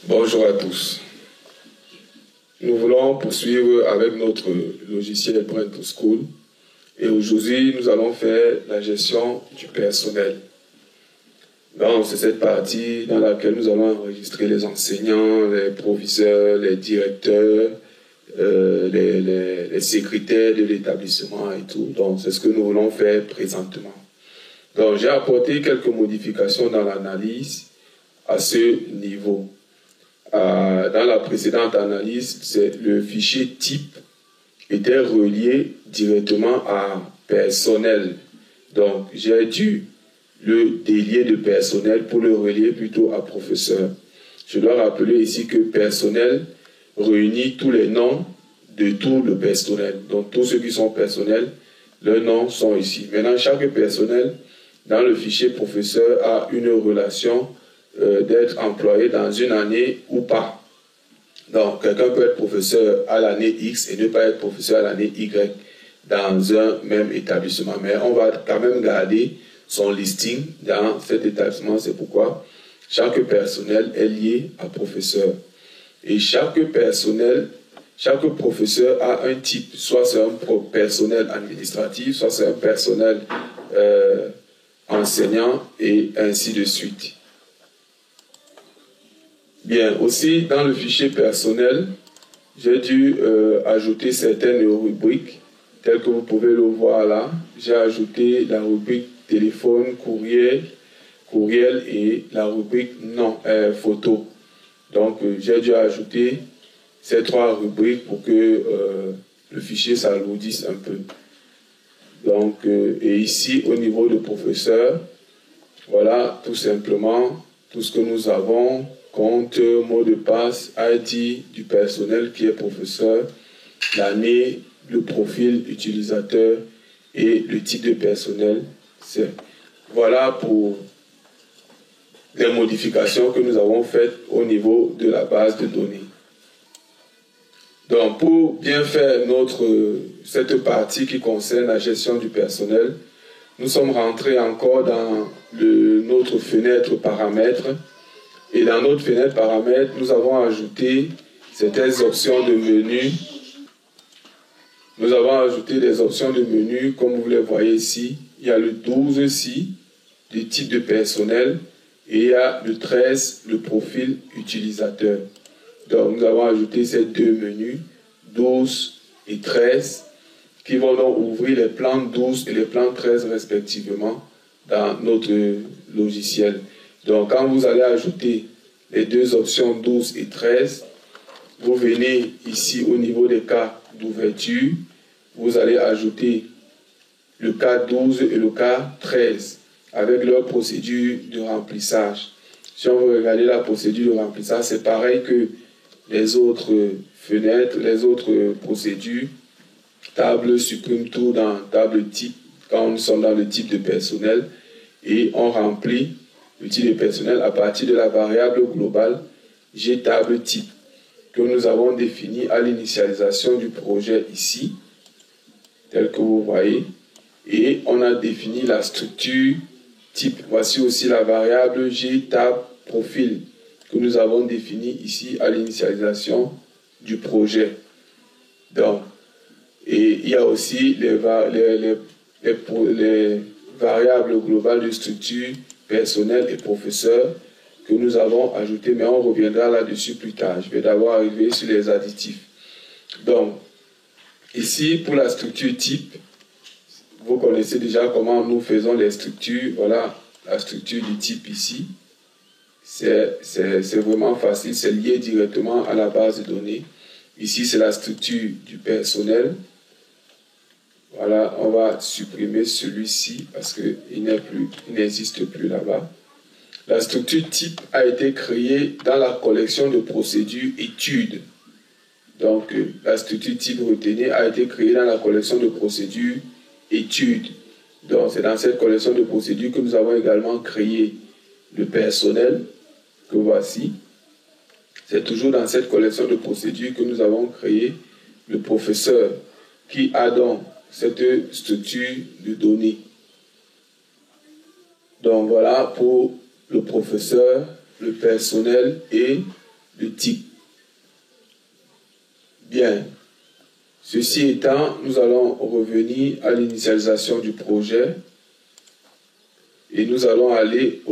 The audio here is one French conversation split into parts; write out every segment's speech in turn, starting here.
Bonjour à tous. Nous voulons poursuivre avec notre logiciel Brain to School et aujourd'hui nous allons faire la gestion du personnel. Donc c'est cette partie dans laquelle nous allons enregistrer les enseignants, les proviseurs, les directeurs, les secrétaires de l'établissement et tout. Donc c'est ce que nous voulons faire présentement. Donc j'ai apporté quelques modifications dans l'analyse à ce niveau. Dans la précédente analyse, le fichier type était relié directement à personnel. Donc, j'ai dû le délier de personnel pour le relier plutôt à professeur. Je dois rappeler ici que personnel réunit tous les noms de tout le personnel. Donc, tous ceux qui sont personnels, leurs noms sont ici. Maintenant, chaque personnel dans le fichier professeur a une relation d'être employé dans une année ou pas. Donc, quelqu'un peut être professeur à l'année X et ne pas être professeur à l'année Y dans un même établissement. Mais on va quand même garder son listing dans cet établissement. C'est pourquoi chaque personnel est lié à professeur. Et chaque professeur a un type. Soit c'est un personnel administratif, soit c'est un personnel enseignant et ainsi de suite. Bien, aussi dans le fichier personnel, j'ai dû ajouter certaines rubriques, telles que vous pouvez le voir là. J'ai ajouté la rubrique téléphone, courriel et la rubrique photo. Donc, j'ai dû ajouter ces trois rubriques pour que le fichier s'alourdisse un peu. Donc, et ici, au niveau du professeur, voilà tout simplement tout ce que nous avons. Compte, mot de passe, ID du personnel qui est professeur, l'année, le profil utilisateur et le type de personnel. Voilà pour les modifications que nous avons faites au niveau de la base de données. Donc pour bien faire cette partie qui concerne la gestion du personnel, nous sommes rentrés encore dans notre fenêtre paramètres. Et dans notre fenêtre paramètres, nous avons ajouté certaines options de menu. Nous avons ajouté des options de menu, comme vous les voyez ici. Il y a le 12 ici, le type de personnel, et il y a le 13, le profil utilisateur. Donc nous avons ajouté ces deux menus, 12 et 13, qui vont donc ouvrir les plans 12 et les plans 13 respectivement dans notre logiciel. Donc, quand vous allez ajouter les deux options 12 et 13, vous venez ici au niveau des cas d'ouverture, vous allez ajouter le cas 12 et le cas 13 avec leur procédure de remplissage. Si on veut regarder la procédure de remplissage, c'est pareil que les autres fenêtres, les autres procédures. Table supprime tout dans table type quand nous sommes dans le type de personnel et on remplit le type de personnel à partir de la variable globale gtable type que nous avons définie à l'initialisation du projet ici, tel que vous voyez, et on a défini la structure type. Voici aussi la variable gtab profil que nous avons définie ici à l'initialisation du projet. Donc, et il y a aussi les variables globales de structure personnel et professeur que nous avons ajouté, mais on reviendra là-dessus plus tard. Je vais d'abord arriver sur les additifs. Donc, ici, pour la structure type, vous connaissez déjà comment nous faisons les structures. Voilà la structure du type ici. C'est vraiment facile, c'est lié directement à la base de données. Ici, c'est la structure du personnel. Voilà, on va supprimer celui-ci parce qu'il n'existe plus là-bas. La structure type a été créée dans la collection de procédures études. Donc, la structure type retenue a été créée dans la collection de procédures études. Donc, c'est dans cette collection de procédures que nous avons également créé le personnel, que voici. C'est toujours dans cette collection de procédures que nous avons créé le professeur qui a donc cette structure de données. Donc voilà pour le professeur, le personnel et le type. Bien. Ceci étant, nous allons revenir à l'initialisation du projet et nous allons aller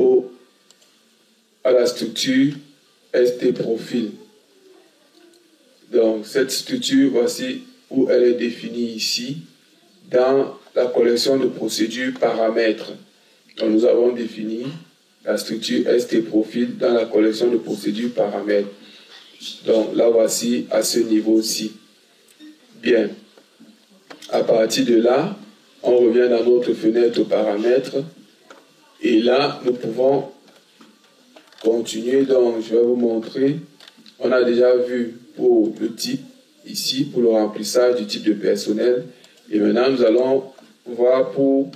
à la structure ST Profil. Donc cette structure, voici où elle est définie ici dans la collection de procédures paramètres. Donc nous avons défini la structure ST Profil dans la collection de procédures paramètres. Donc là voici à ce niveau-ci. Bien. À partir de là, on revient dans notre fenêtre paramètres et là nous pouvons continuer. Donc je vais vous montrer. On a déjà vu pour le type ici, pour le remplissage du type de personnel. Et maintenant nous allons voir pour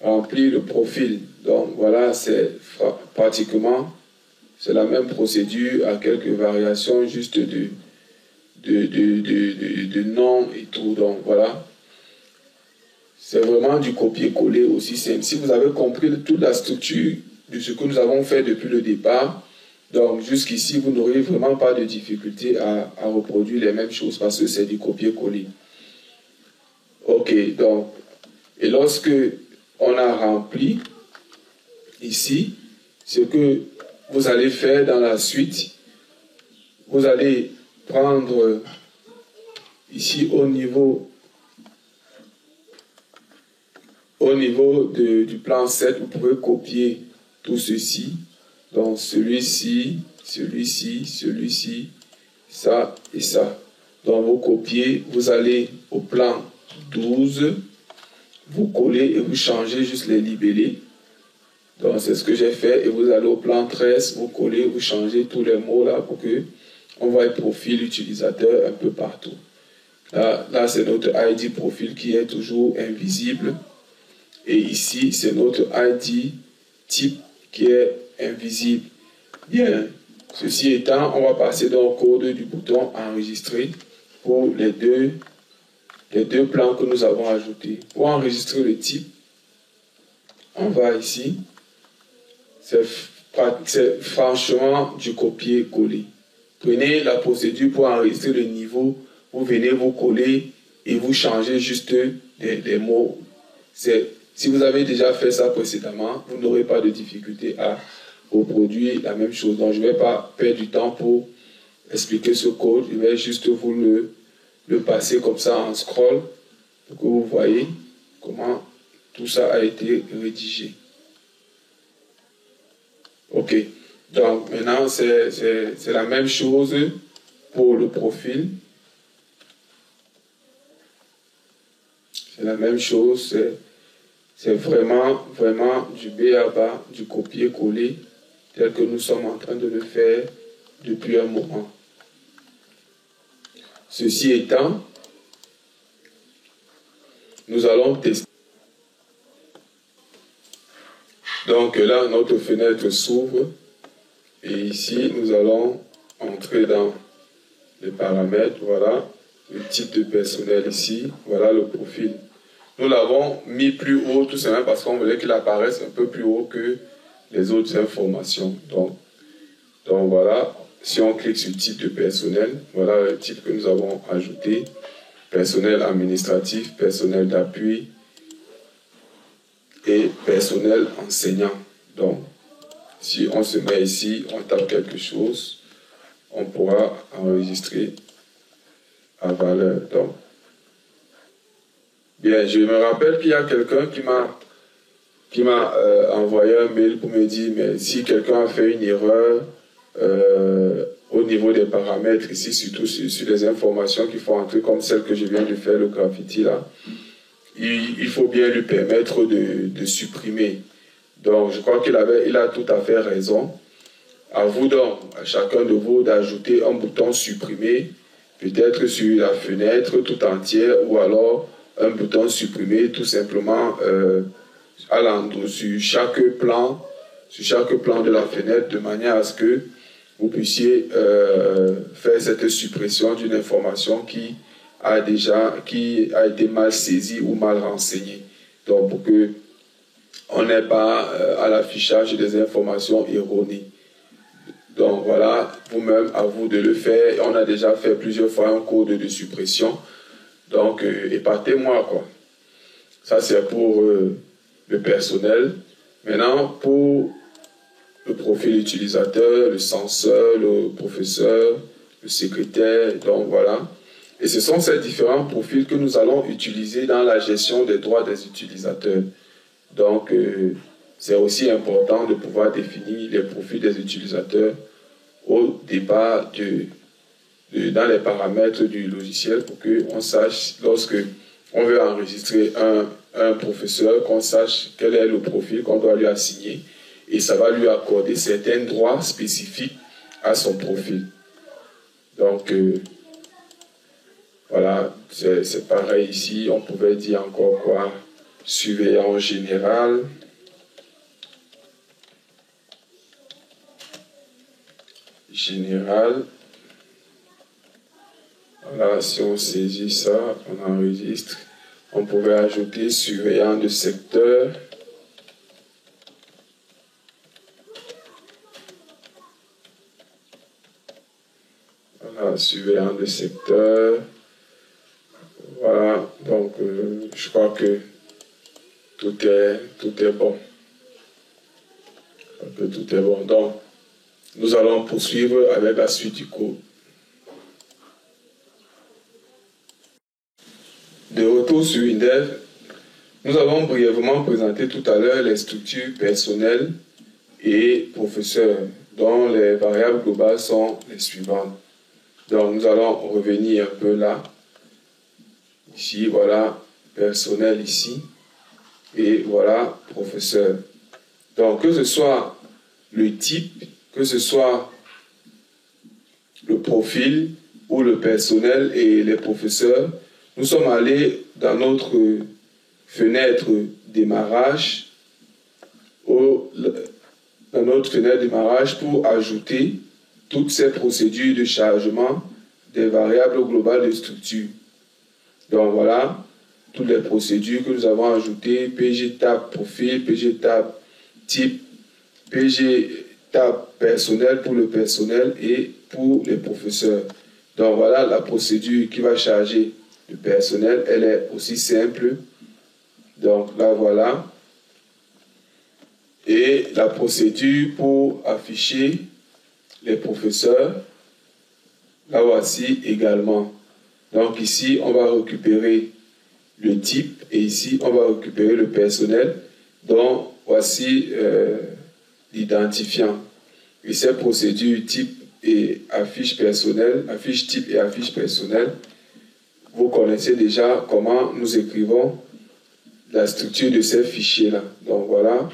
remplir le profil. Donc voilà, c'est pratiquement la même procédure à quelques variations juste de nom et tout. Donc voilà, c'est vraiment du copier-coller aussi simple. Si vous avez compris toute la structure de ce que nous avons fait depuis le départ, donc jusqu'ici vous n'aurez vraiment pas de difficulté à reproduire les mêmes choses parce que c'est du copier-coller. Ok, donc et lorsque on a rempli ici, ce que vous allez faire dans la suite, vous allez prendre ici au niveau du plan 7, vous pouvez copier tout ceci. Donc celui-ci, celui-ci, celui-ci, ça et ça. Donc vous copiez, vous allez au plan 12, vous collez et vous changez juste les libellés. Donc c'est ce que j'ai fait. Et vous allez au plan 13, vous collez, vous changez tous les mots là pour que on voit le profil utilisateur un peu partout. Là c'est notre ID profil qui est toujours invisible. Et ici, c'est notre ID type qui est invisible. Bien, ceci étant, on va passer dans le code du bouton enregistrer pour les deux plans que nous avons ajoutés. Pour enregistrer le type, on va ici. C'est franchement du copier-coller. Prenez la procédure pour enregistrer le niveau, vous venez vous coller et vous changez juste les mots. Si vous avez déjà fait ça précédemment, vous n'aurez pas de difficulté à reproduire la même chose. Donc je ne vais pas perdre du temps pour expliquer ce code. Je vais juste vous le passer comme ça en scroll pour que vous voyez comment tout ça a été rédigé. Ok. Donc maintenant c'est la même chose pour le profil. C'est la même chose. C'est vraiment du B à bas, du copier-coller, tel que nous sommes en train de le faire depuis un moment. Ceci étant, nous allons tester. Donc là, notre fenêtre s'ouvre et ici, nous allons entrer dans les paramètres. Voilà, le type de personnel ici, voilà le profil. Nous l'avons mis plus haut tout simplement parce qu'on voulait qu'il apparaisse un peu plus haut que les autres informations. Donc voilà, si on clique sur type de personnel, voilà le type que nous avons ajouté. Personnel administratif, personnel d'appui et personnel enseignant. Donc si on se met ici, on tape quelque chose, on pourra enregistrer la valeur. Donc, bien, je me rappelle qu'il y a quelqu'un qui m'a envoyé un mail pour me dire, mais si quelqu'un a fait une erreur au niveau des paramètres, ici, surtout sur les informations qu'il faut entrer, comme celle que je viens de faire, le graffiti là, il faut bien lui permettre de supprimer. Donc, je crois qu'il a tout à fait raison. À vous donc, à chacun de vous, d'ajouter un bouton supprimer, peut-être sur la fenêtre tout entière, ou alors un bouton supprimer tout simplement à l'endroit sur chaque plan de la fenêtre, de manière à ce que vous puissiez faire cette suppression d'une information qui qui a été mal saisi ou mal renseigné. Donc, pour que on n'ait pas à l'affichage des informations erronées. Donc voilà, vous-même, à vous de le faire. On a déjà fait plusieurs fois un code de suppression. Donc, épatez-moi, quoi. Ça, c'est pour le personnel. Maintenant, pour le profil utilisateur, le censeur, le professeur, le secrétaire, donc voilà. Et ce sont ces différents profils que nous allons utiliser dans la gestion des droits des utilisateurs. Donc, c'est aussi important de pouvoir définir les profils des utilisateurs au départ dans les paramètres du logiciel pour qu'on sache, lorsque on veut enregistrer un professeur, qu'on sache quel est le profil qu'on doit lui assigner et ça va lui accorder certains droits spécifiques à son profil. Donc, voilà, c'est pareil ici. On pouvait dire encore quoi? Surveillant général. Voilà, si on saisit ça, on enregistre. On pouvait ajouter surveillant de secteur. Voilà, surveillant de secteur. Voilà, donc je crois que tout est bon. Tout est bon. Donc, nous allons poursuivre avec la suite du cours. De retour sur Windev, nous avons brièvement présenté tout à l'heure les structures personnelles et professeurs, dont les variables globales sont les suivantes. Donc, nous allons revenir un peu là. Ici, voilà, personnel ici. Et voilà, professeur. Donc, que ce soit le type, que ce soit le profil ou le personnel et les professeurs, nous sommes allés dans notre fenêtre démarrage, pour ajouter toutes ces procédures de chargement des variables globales de structure. Donc voilà, toutes les procédures que nous avons ajoutées, PG tab profil, PG tab type, PG tab personnel pour le personnel et pour les professeurs. Donc voilà la procédure qui va charger le personnel, elle est aussi simple. Donc là voilà. Et la procédure pour afficher les professeurs, là voici également. Donc ici on va récupérer le type et ici on va récupérer le personnel. Donc voici l'identifiant. Et ces procédures type et affiche personnelle, affiche type et affiche personnelle, vous connaissez déjà comment nous écrivons la structure de ces fichiers-là. Donc voilà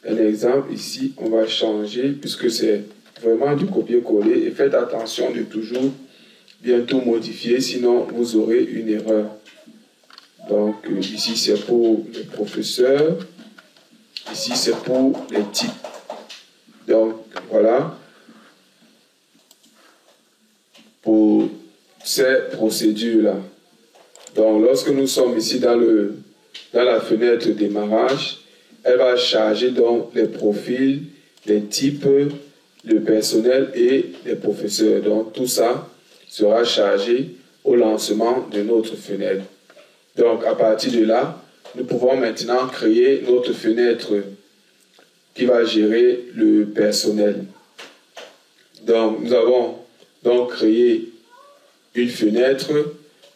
un exemple. Ici, on va changer puisque c'est vraiment du copier-coller. Et faites attention de toujours bientôt modifier, sinon vous aurez une erreur. Donc ici, c'est pour les professeurs. Ici, c'est pour les types. Donc voilà. Pour ces procédures-là. Donc, lorsque nous sommes ici dans la fenêtre démarrage, elle va charger donc les profils, les types, le personnel et les professeurs. Donc, tout ça sera chargé au lancement de notre fenêtre. Donc, à partir de là, nous pouvons maintenant créer notre fenêtre qui va gérer le personnel. Donc, nous avons donc créé une fenêtre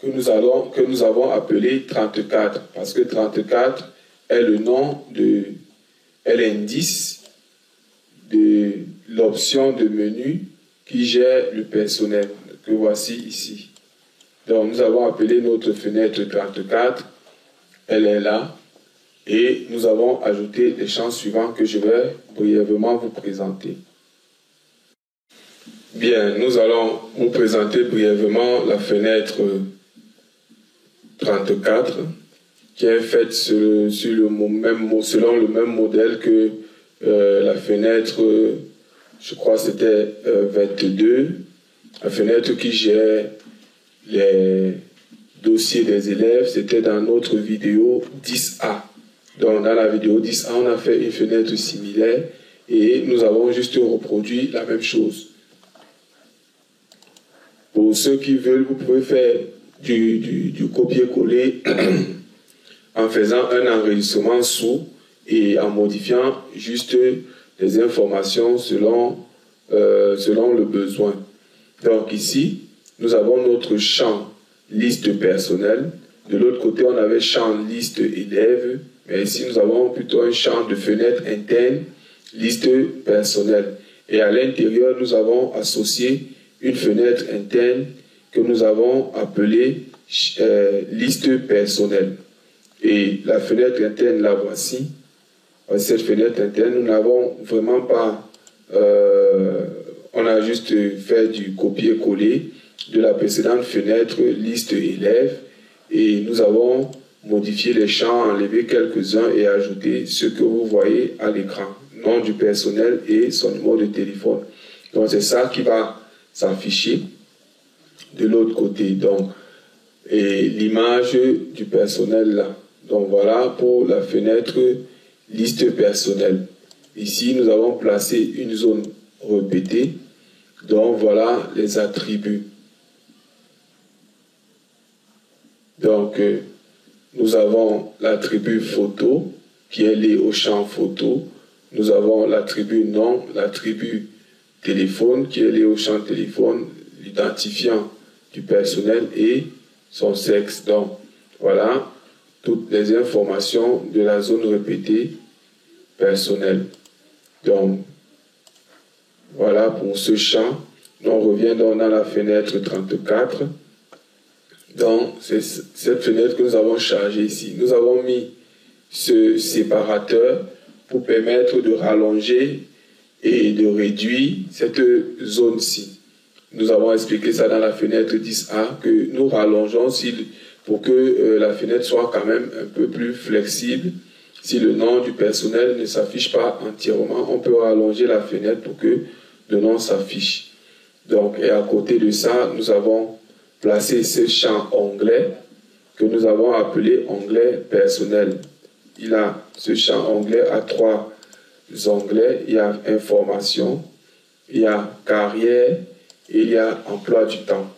que nous avons appelée 34 parce que 34 est le nom est l'indice de l'option de menu qui gère le personnel que voici ici. Donc nous avons appelé notre fenêtre 34, elle est là et nous avons ajouté les champs suivants que je vais brièvement vous présenter. Bien, nous allons vous présenter brièvement la fenêtre 34 qui est faite selon le même modèle que la fenêtre, je crois c'était 22, la fenêtre qui gère les dossier des élèves, c'était dans notre vidéo 10A. Donc dans la vidéo 10A, on a fait une fenêtre similaire et nous avons juste reproduit la même chose. Pour ceux qui veulent, vous pouvez faire du copier-coller en faisant un enregistrement sous et en modifiant juste les informations selon le besoin. Donc ici, nous avons notre champ liste personnelle. De l'autre côté, on avait champ liste élèves. Mais ici, nous avons plutôt un champ de fenêtre interne, liste personnelle. Et à l'intérieur, nous avons associé une fenêtre interne que nous avons appelée liste personnelle. Et la fenêtre interne, la voici. Cette fenêtre interne, nous n'avons vraiment pas... on a juste fait du copier-coller de la précédente fenêtre liste élèves et nous avons modifié les champs, enlevé quelques-uns et ajouté ce que vous voyez à l'écran, nom du personnel et son numéro de téléphone. Donc c'est ça qui va s'afficher de l'autre côté. Donc, et l'image du personnel là. Donc voilà pour la fenêtre liste personnelle. Ici, nous avons placé une zone répétée. Donc voilà les attributs. Donc nous avons l'attribut photo qui est lié au champ photo. Nous avons l'attribut nom, l'attribut téléphone qui est lié au champ téléphone, l'identifiant du personnel et son sexe. Donc voilà toutes les informations de la zone répétée personnelle. Donc voilà pour ce champ. On revient donc dans la fenêtre 34. Donc, c'est cette fenêtre que nous avons chargée ici. Nous avons mis ce séparateur pour permettre de rallonger et de réduire cette zone-ci. Nous avons expliqué ça dans la fenêtre 10A, que nous rallongeons pour que la fenêtre soit quand même un peu plus flexible. Si le nom du personnel ne s'affiche pas entièrement, on peut rallonger la fenêtre pour que le nom s'affiche. Donc, et à côté de ça, nous avons placé ce champ onglet que nous avons appelé onglet personnel. Ce champ onglet a 3 onglets. Il y a information, il y a carrière et il y a emploi du temps.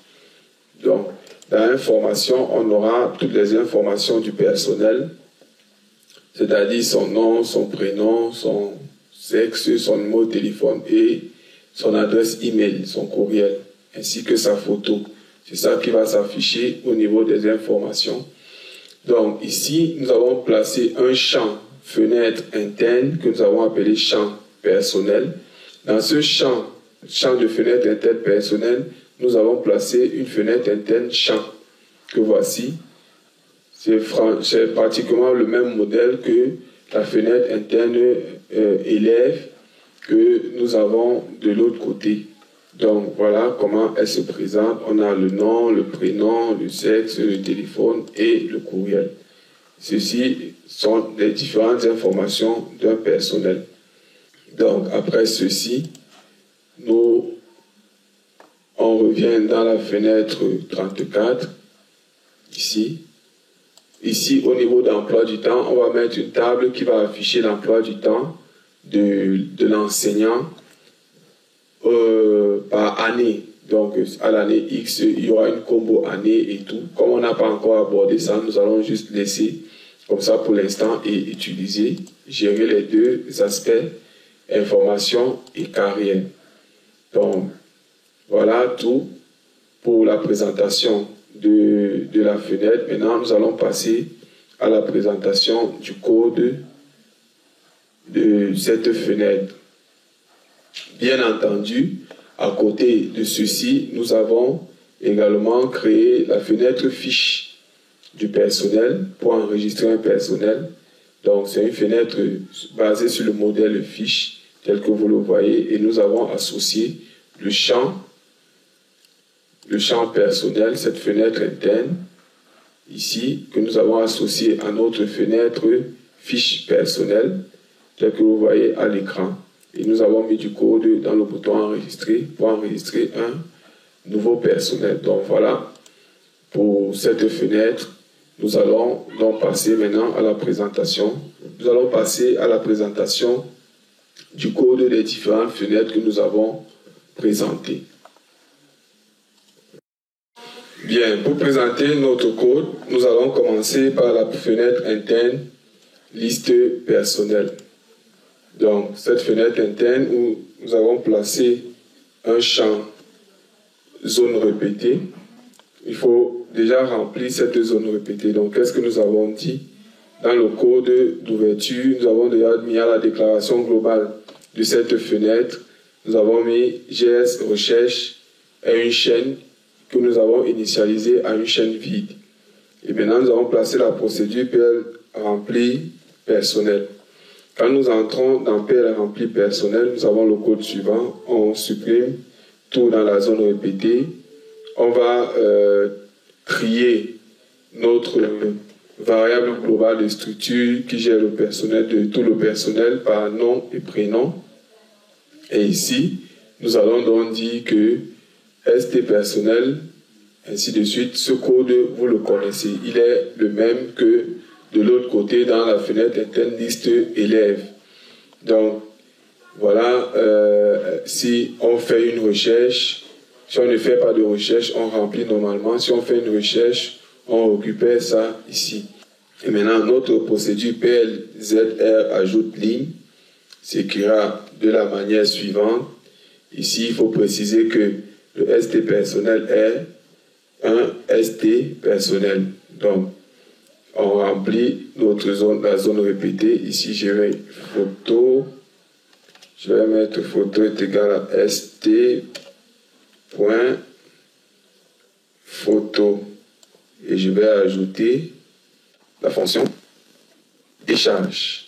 Donc, dans information, on aura toutes les informations du personnel, c'est-à-dire son nom, son prénom, son sexe, son numéro de téléphone et son adresse email, son courriel, ainsi que sa photo. C'est ça qui va s'afficher au niveau des informations. Donc ici, nous avons placé un champ fenêtre interne que nous avons appelé champ personnel. Dans ce champ de fenêtre interne personnelle, nous avons placé une fenêtre interne champ que voici. C'est pratiquement le même modèle que la fenêtre interne élève que nous avons de l'autre côté. Donc voilà comment elle se présente. On a le nom, le prénom, le sexe, le téléphone et le courriel. Ceci sont les différentes informations d'un personnel. Donc après ceci, on revient dans la fenêtre 34, ici. Ici, au niveau d'emploi du temps, on va mettre une table qui va afficher l'emploi du temps de l'enseignant par année. Donc, à l'année X, il y aura une combo année et tout. Comme on n'a pas encore abordé ça, nous allons juste laisser comme ça pour l'instant et utiliser, gérer les deux aspects, information et carrière. Donc, voilà tout pour la présentation de la fenêtre. Maintenant, nous allons passer à la présentation du code de cette fenêtre. Bien entendu, à côté de ceci, nous avons également créé la fenêtre fiche du personnel pour enregistrer un personnel. Donc, c'est une fenêtre basée sur le modèle fiche, tel que vous le voyez, et nous avons associé le champ personnel, cette fenêtre interne, ici, que nous avons associé à notre fenêtre fiche personnelle, tel que vous voyez à l'écran. Et nous avons mis du code dans le bouton enregistrer pour enregistrer un nouveau personnel. Donc voilà pour cette fenêtre. Nous allons donc passer maintenant à la présentation. Nous allons passer à la présentation du code des différentes fenêtres que nous avons présentées. Bien, pour présenter notre code, nous allons commencer par la fenêtre interne liste personnelle. Donc, cette fenêtre interne où nous avons placé un champ zone répétée, il faut déjà remplir cette zone répétée. Donc, qu'est-ce que nous avons dit? Dans le code d'ouverture, nous avons déjà mis à la déclaration globale de cette fenêtre, nous avons mis GS recherche et une chaîne que nous avons initialisée à une chaîne vide. Et maintenant, nous avons placé la procédure PL rempli personnel. Quand nous entrons dans PL rempli personnel, nous avons le code suivant. On supprime tout dans la zone répétée. On va trier notre variable globale de structure qui gère le personnel, de tout le personnel par nom et prénom. Et ici, nous allons donc dire que ST personnel, ainsi de suite. Ce code, vous le connaissez. Il est le même que de l'autre côté dans la fenêtre interne liste élève. Donc, voilà, si on fait une recherche, si on ne fait pas de recherche, on remplit normalement. Si on fait une recherche, on récupère ça ici. Et maintenant, notre procédure PLZR ajoute ligne s'écrira de la manière suivante. Ici, il faut préciser que le ST personnel est un ST personnel. Donc, on remplit notre zone, la zone répétée. Ici, je vais photo. Je vais mettre photo est égal à st.photo. Et je vais ajouter la fonction décharge.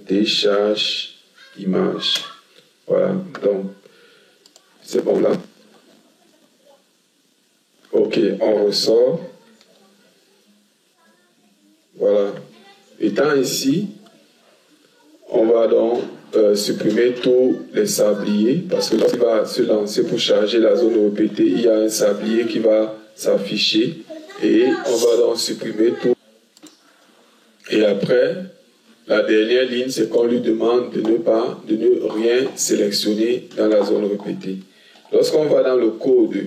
Décharge image. Voilà, donc c'est bon là. Ok, on ressort. Voilà. Étant ici, on va donc supprimer tous les sabliers parce que lorsqu'il va se lancer pour charger la zone répétée, il y a un sablier qui va s'afficher et on va donc supprimer tout. Et après, la dernière ligne, c'est qu'on lui demande de ne rien sélectionner dans la zone répétée. Lorsqu'on va dans le code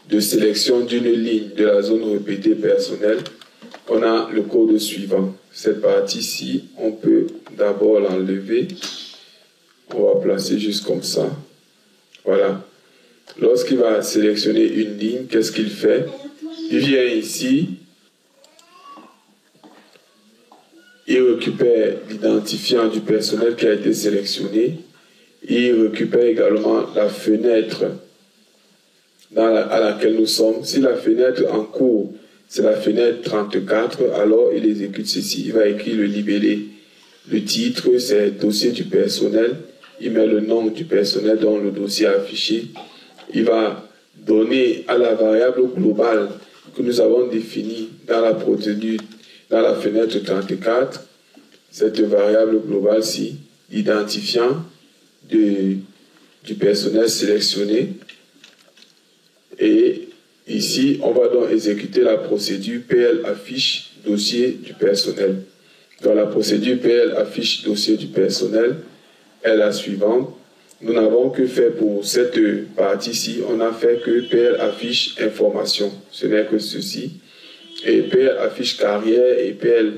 de sélection d'une ligne de la zone répétée personnelle, on a le code suivant. Cette partie-ci, on peut d'abord l'enlever. On va placer juste comme ça. Voilà. Lorsqu'il va sélectionner une ligne, qu'est-ce qu'il fait? Il vient ici. Il récupère l'identifiant du personnel qui a été sélectionné. Il récupère également la fenêtre à laquelle nous sommes. Si la fenêtre en cours, c'est la fenêtre 34, alors il exécute ceci. Il va écrire le libellé. Le titre, c'est dossier du personnel. Il met le nom du personnel dans le dossier affiché. Il va donner à la variable globale que nous avons définie dans la procédure, dans la fenêtre 34, cette variable globale-ci, l'identifiant du personnel sélectionné. Et ici, on va donc exécuter la procédure PL affiche dossier du personnel. Dans la procédure PL affiche dossier du personnel est la suivante. Nous n'avons que fait pour cette partie-ci, on n'a fait que PL affiche information. Ce n'est que ceci. Et PL affiche carrière et PL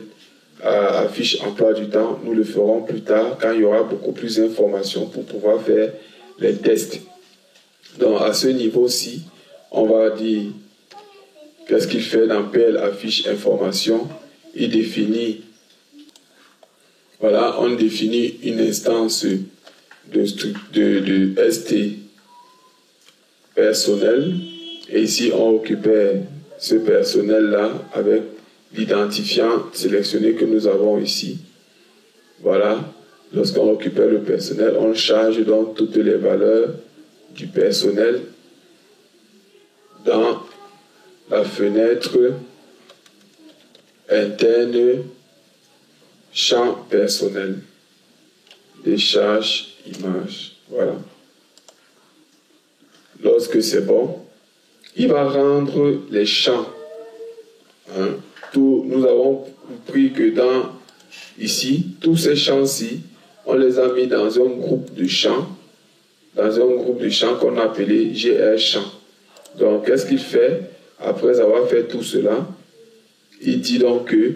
affiche emploi du temps. Nous le ferons plus tard quand il y aura beaucoup plus d'informations pour pouvoir faire les tests. Donc à ce niveau-ci, on va dire qu'est-ce qu'il fait dans PL affiche information. Il définit, voilà, on définit une instance de ST personnel. Et ici, on récupère ce personnel-là avec l'identifiant sélectionné que nous avons ici. Voilà. Lorsqu'on récupère le personnel, on charge donc toutes les valeurs du personnel dans la fenêtre interne champ personnel. Décharge image. Voilà. Lorsque c'est bon, il va rendre les champs. Hein. Nous avons pris que ici, tous ces champs-ci, on les a mis dans un groupe de champs, qu'on a appelé GR champ. Donc, qu'est-ce qu'il fait? Après avoir fait tout cela, il dit donc que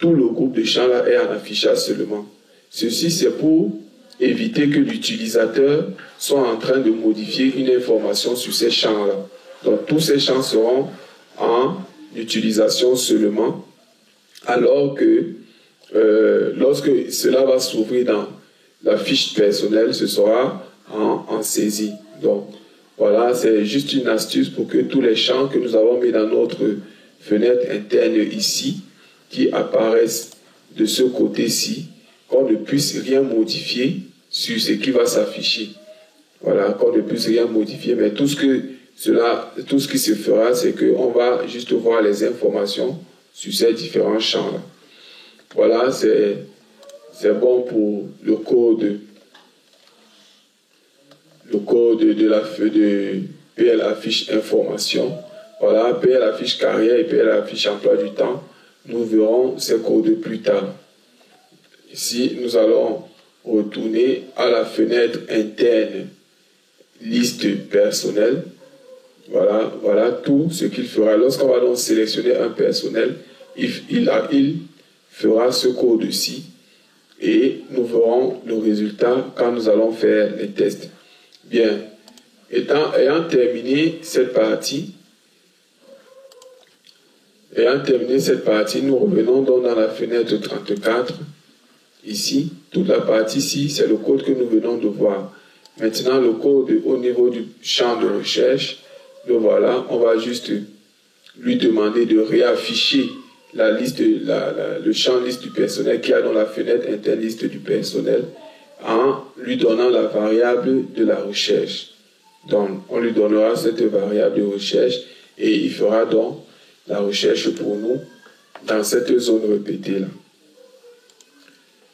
tout le groupe de champs là est en affichage seulement. Ceci, c'est pour éviter que l'utilisateur soit en train de modifier une information sur ces champs-là. Donc, tous ces champs seront en utilisation seulement, alors que lorsque cela va s'ouvrir dans la fiche personnelle, ce sera en saisie. Donc, voilà, c'est juste une astuce pour que tous les champs que nous avons mis dans notre fenêtre interne ici, qui apparaissent de ce côté-ci, qu'on ne puisse rien modifier sur ce qui va s'afficher. Voilà, qu'on ne puisse rien modifier, mais tout ce qui se fera, c'est qu'on va juste voir les informations sur ces différents champs-là. Voilà, c'est bon pour le code de la de PL affiche information. Voilà, PL affiche carrière et PL affiche emploi du temps. Nous verrons ces codes plus tard. Ici, nous allons retourner à la fenêtre interne liste personnelle. Voilà tout ce qu'il fera. Lorsqu'on va donc sélectionner un personnel, il fera ce code-ci et nous verrons le résultat quand nous allons faire les tests. Bien, ayant terminé cette partie, nous revenons donc dans la fenêtre 34. Ici, toute la partie ici, c'est le code que nous venons de voir. Maintenant, le code au niveau du champ de recherche, le voilà, on va juste lui demander de réafficher la liste, le champ liste du personnel qui a dans la fenêtre interne liste du personnel en lui donnant la variable de la recherche. Donc, on lui donnera cette variable de recherche et il fera donc la recherche pour nous dans cette zone répétée là.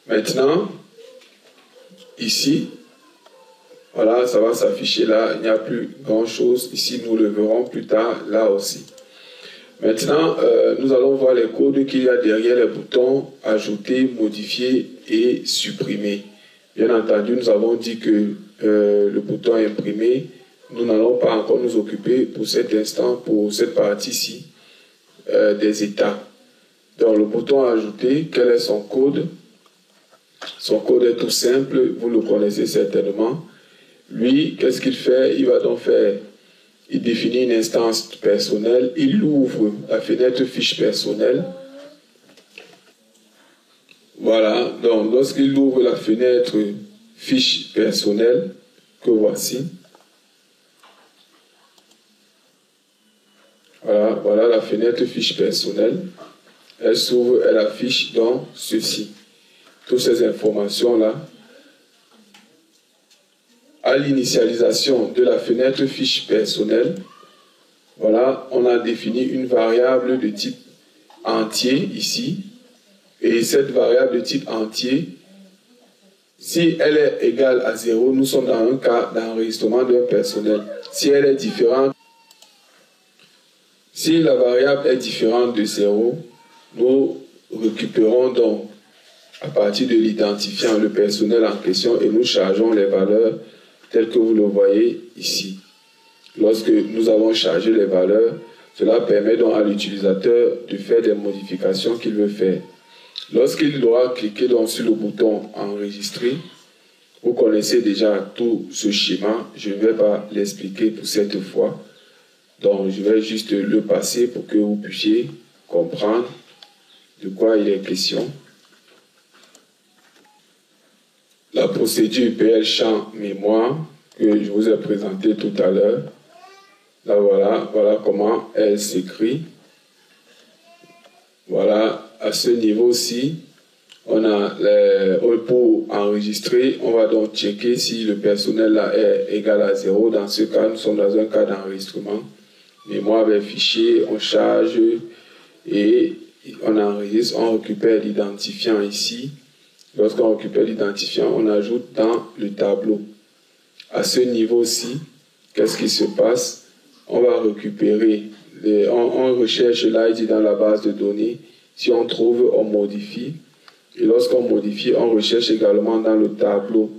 Maintenant, ici, voilà, ça va s'afficher là, il n'y a plus grand chose. Ici, nous le verrons plus tard, là aussi. Maintenant, nous allons voir les codes qu'il y a derrière les boutons ajouter, modifier et supprimer. Bien entendu, nous avons dit que le bouton imprimer, nous n'allons pas encore nous occuper pour cet instant, pour cette partie-ci, des états. Donc, le bouton ajouter, quel est son code? Son code est tout simple, vous le connaissez certainement. Lui, qu'est-ce qu'il fait? Il va donc faire, il définit une instance personnelle, il ouvre la fenêtre fiche personnelle. Voilà, donc lorsqu'il ouvre la fenêtre fiche personnelle, que voici. Voilà la fenêtre fiche personnelle. Elle s'ouvre, elle affiche donc ceci. Toutes ces informations-là. À l'initialisation de la fenêtre fiche personnelle, voilà, on a défini une variable de type entier ici. Et cette variable de type entier, si elle est égale à 0, nous sommes dans un cas d'enregistrement d'un personnel. Si elle est différente, si la variable est différente de 0, nous récupérons donc à partir de l'identifiant le personnel en question et nous chargeons les valeurs telles que vous le voyez ici. Lorsque nous avons chargé les valeurs, cela permet donc à l'utilisateur de faire des modifications qu'il veut faire. Lorsqu'il doit cliquer donc sur le bouton enregistrer, vous connaissez déjà tout ce schéma, je ne vais pas l'expliquer pour cette fois. Donc je vais juste le passer pour que vous puissiez comprendre de quoi il est question. La procédure PL champ mémoire que je vous ai présenté tout à l'heure. Là voilà comment elle s'écrit. Voilà, à ce niveau-ci, on a pour enregistrer, on va donc checker si le personnel là est égal à 0. Dans ce cas, nous sommes dans un cas d'enregistrement. Mémoire avec fichier, on charge et on enregistre, on récupère l'identifiant ici. Lorsqu'on récupère l'identifiant, on ajoute dans le tableau. À ce niveau-ci, qu'est-ce qui se passe? on va récupérer, on recherche l'ID dans la base de données. Si on trouve, on modifie. Et lorsqu'on modifie, on recherche également dans le tableau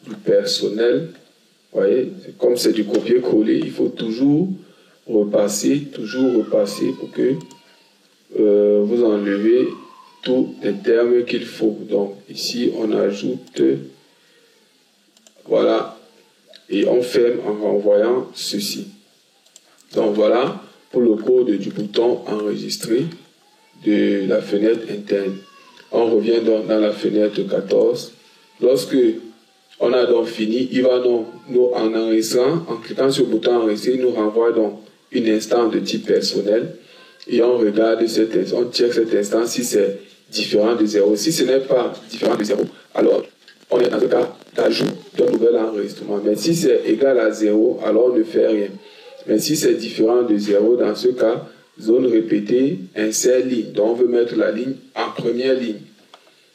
du personnel. Vous voyez, comme c'est du copier-coller, il faut toujours repasser pour que vous enlevez tous les termes qu'il faut. Donc ici, on ajoute, voilà, et on ferme en renvoyant ceci. Donc voilà pour le code du bouton enregistré de la fenêtre interne. On revient donc dans la fenêtre 14. Lorsque on a donc fini, il va donc nous en enregistrant, en cliquant sur le bouton enregistrer, il nous renvoie donc une instance de type personnel et on regarde cette instance, on check cette instance si c'est différent de 0. Si ce n'est pas différent de 0, alors on est dans le cas d'ajout d'un nouvel enregistrement. Mais si c'est égal à 0, alors on ne fait rien. Mais si c'est différent de 0, dans ce cas, zone répétée, insert ligne. Donc on veut mettre la ligne en première ligne.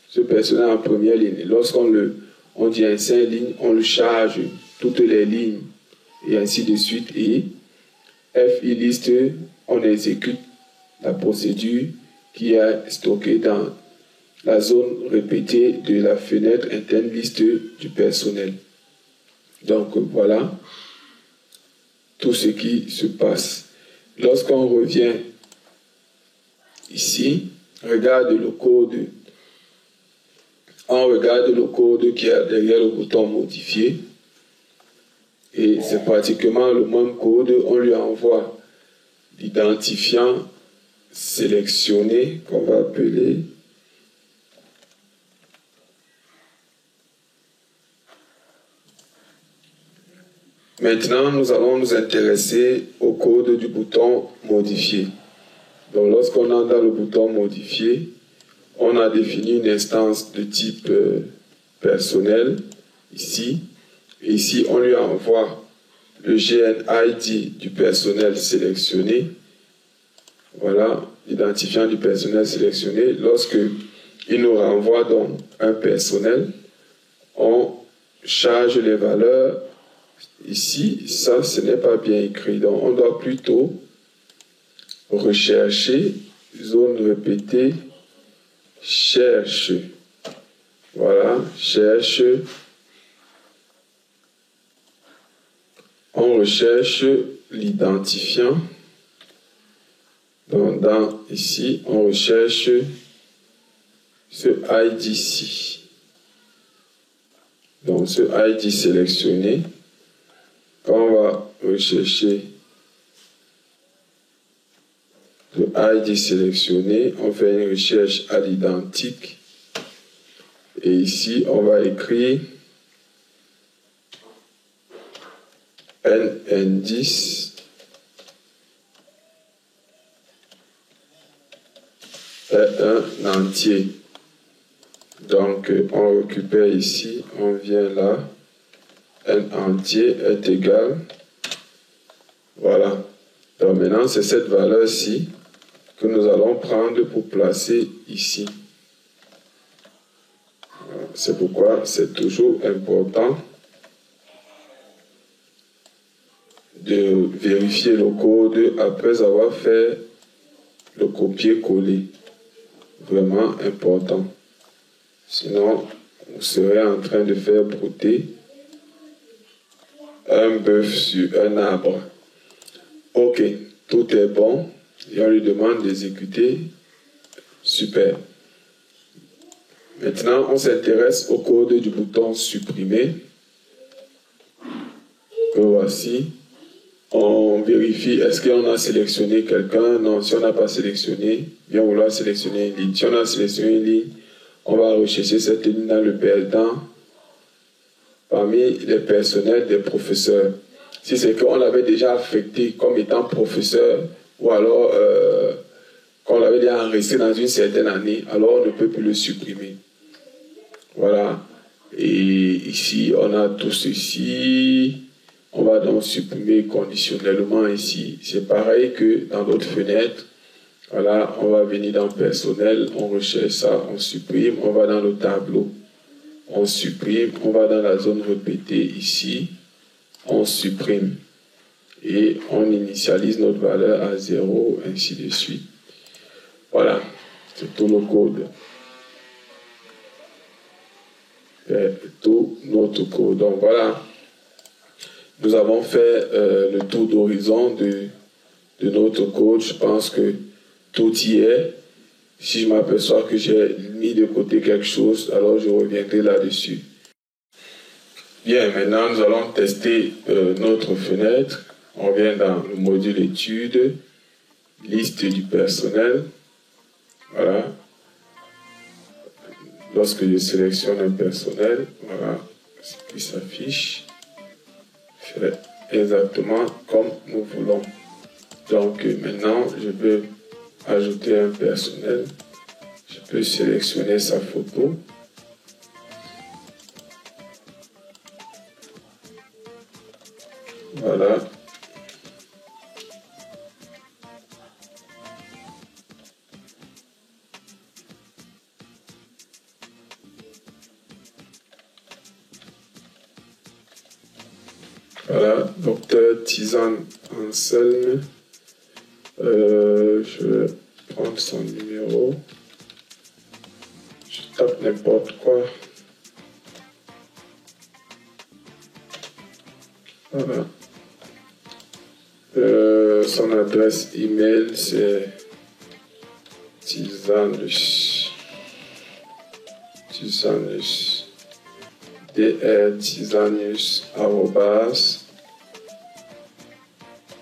Ce personnel en première ligne. Lorsqu'on on dit insert ligne, on le charge toutes les lignes et ainsi de suite. Et FI liste, on exécute la procédure qui est stockée dans la zone répétée de la fenêtre interne liste du personnel. Donc voilà tout ce qui se passe. Lorsqu'on revient ici, regarde le code. On regarde le code qui est derrière le bouton modifier. Et c'est pratiquement le même code. On lui envoie l'identifiant sélectionné qu'on va appeler Maintenant, nous allons nous intéresser au code du bouton modifier. Donc, lorsqu'on entre dans le bouton modifier, on a défini une instance de type personnel ici. Et ici, on lui envoie le GNID du personnel sélectionné. Voilà, l'identifiant du personnel sélectionné. Lorsque il nous renvoie donc un personnel, on charge les valeurs. Ici, ça, ce n'est pas bien écrit. Donc, on doit plutôt rechercher, zone répétée, cherche. Voilà, cherche. On recherche l'identifiant. Donc, ici, on recherche ce ID-ci. Donc, ce ID sélectionné. Quand on va rechercher le ID sélectionné, on fait une recherche à l'identique. Et ici, on va écrire NN10 est un entier. Donc, on récupère ici, on vient là. N entier est égal. Voilà. Donc maintenant, c'est cette valeur-ci que nous allons prendre pour placer ici. C'est pourquoi c'est toujours important de vérifier le code après avoir fait le copier-coller. Vraiment important. Sinon, vous serez en train de faire brouter un bœuf sur un arbre. Ok, tout est bon. Et on lui demande d'exécuter. Super. Maintenant, on s'intéresse au code du bouton supprimer. Que voici. On vérifie, est-ce qu'on a sélectionné quelqu'un? Non, si on n'a pas sélectionné, bien vouloir sélectionner une ligne. Si on a sélectionné une ligne, on va rechercher cette ligne dans le perdant parmi les personnels des professeurs. Si c'est qu'on l'avait déjà affecté comme étant professeur, ou alors qu'on l'avait déjà enregistré dans une certaine année, alors on ne peut plus le supprimer. Voilà. Et ici, on a tout ceci. On va donc supprimer conditionnellement ici. C'est pareil que dans d'autres fenêtres. Voilà, on va venir dans personnel, on recherche ça, on supprime, on va dans le tableau. On supprime, on va dans la zone répétée ici, on supprime. et on initialise notre valeur à 0, ainsi de suite. Voilà, c'est tout le code. C'est tout notre code. Donc voilà, nous avons fait le tour d'horizon de notre code. Je pense que tout y est. Si je m'aperçois que j'ai mis de côté quelque chose, alors je reviendrai là-dessus. Bien, maintenant nous allons tester notre fenêtre. On vient dans le module études, liste du personnel. Voilà. Lorsque je sélectionne un personnel, voilà ce qui s'affiche. C'est exactement comme nous voulons. Donc maintenant, je peux ajouter un personnel. Je peux sélectionner sa photo. Voilà. Voilà, docteur Tizane Anselme. Je vais prendre son numéro. Je tape n'importe quoi. Voilà. Son adresse email c'est Tizanus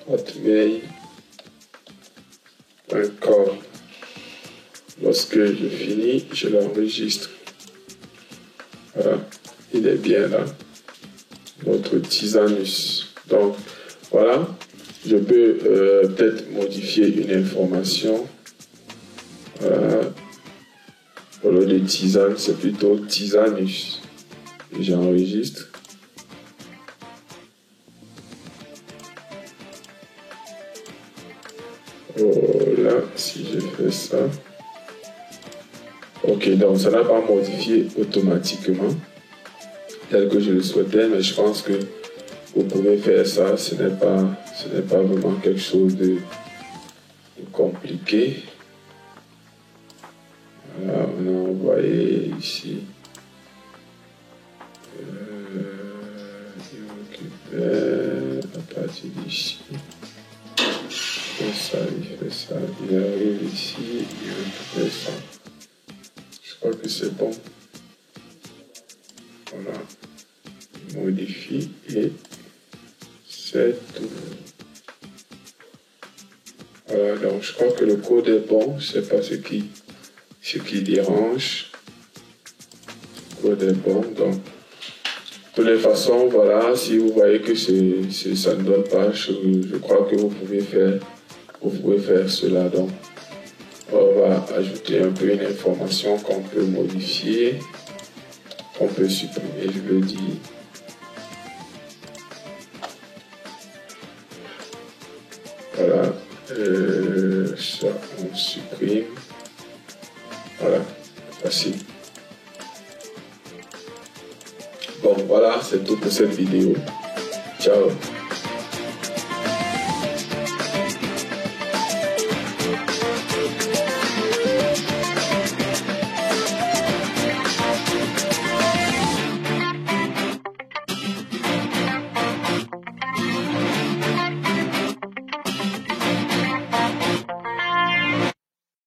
@hotmail.com. Lorsque je finis, je l'enregistre. Voilà, il est bien là, notre Tizanus. Donc voilà, je peux peut-être modifier une information. Au lieu de Tizane, c'est plutôt Tizanus. J'enregistre. Voilà, si je fais ça. Ok, donc ça n'a pas modifié automatiquement tel que je le souhaitais, mais je pense que vous pouvez faire ça. Ce n'est pas vraiment quelque chose de compliqué. Voilà, on a envoyé ici. À partir d'ici. Il fait ça, il arrive ici, il fait ça. Je crois que c'est bon. Voilà. Il modifie et c'est tout. Voilà, donc je crois que le code est bon, je ne sais pas ce qui dérange. Le code est bon, donc de toutes les façons, voilà, si vous voyez que ça ne donne pas, je crois que vous pouvez faire cela. Donc, on va ajouter un peu une information qu'on peut modifier, qu'on peut supprimer, je le dis. Voilà, ça on supprime. Voilà, facile. Bon, voilà, c'est tout pour cette vidéo. Ciao.